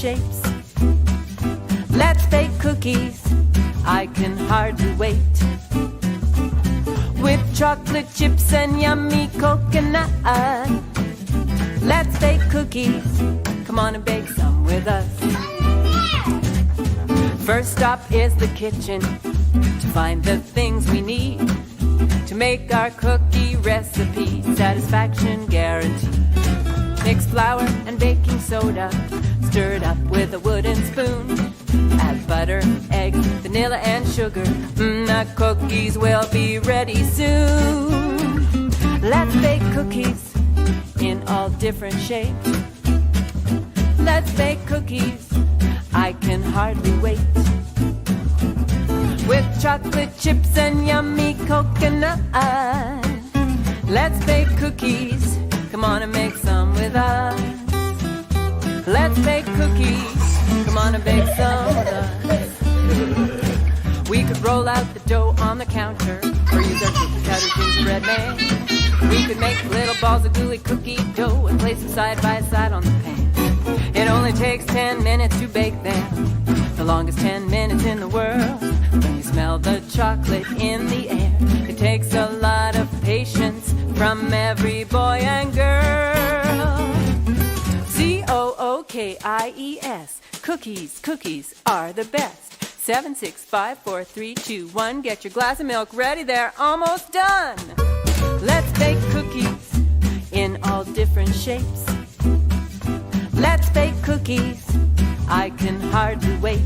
shapes. Let's bake cookies, I can hardly wait. With chocolate chips and yummy coconut. Let's bake cookies, come on and bake some with us. First stop is the kitchen, to find the things we need to make our cookie recipe satisfaction guaranteed. Mix flour and baking soda, stir it up with a wooden spoon. Add butter, eggs, vanilla and sugar. The cookies will be ready soon. Let's bake cookies in all different shapes. Let's bake cookies, I can hardly wait. With chocolate chips and yummy coconut. Let's bake cookies, come on and make some with us. Let's bake cookies, come on and bake some with us. We could roll out the dough on the counter, or use our cookie cutter gingerbread man. We could make little balls of gooey cookie dough and place them side by side on the pan. It only takes 10 minutes to bake them, the longest 10 minutes in the world. When you smell the chocolate in the air, it takes a lot of patience from every boy and girl. COOKIES, cookies, cookies are the best. 7, 6, 5, 4, 3, 2, 1. Get your glass of milk ready, they're almost done. Let's bake cookies in all different shapes. Let's bake cookies, I can hardly wait.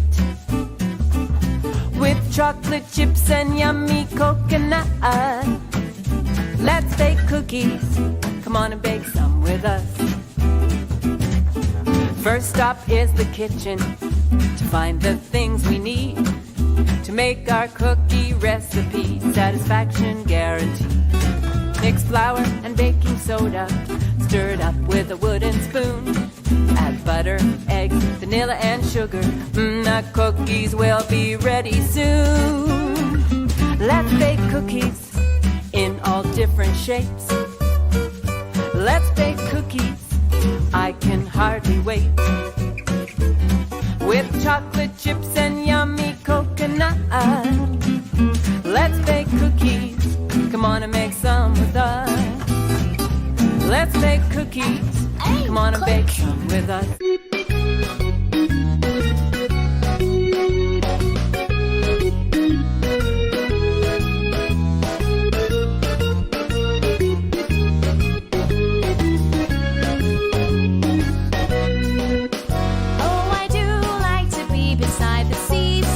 With chocolate chips and yummy coconut. Let's bake cookies, come on and bake some with us. First stop is the kitchen, to find the things we need to make our cookie recipe satisfaction guaranteed. Mix flour and baking soda, stir it up with a wooden spoon. Add butter, eggs, vanilla and sugar. The cookies will be ready soon. Let's bake cookies in all different shapes. Let's bake cookies, I can hardly wait. With chocolate chips and yummy coconut. Let's bake cookies, come on and make some with us. Let's bake cookies, come on and bake some with us. Oh, I do like to be beside the seaside.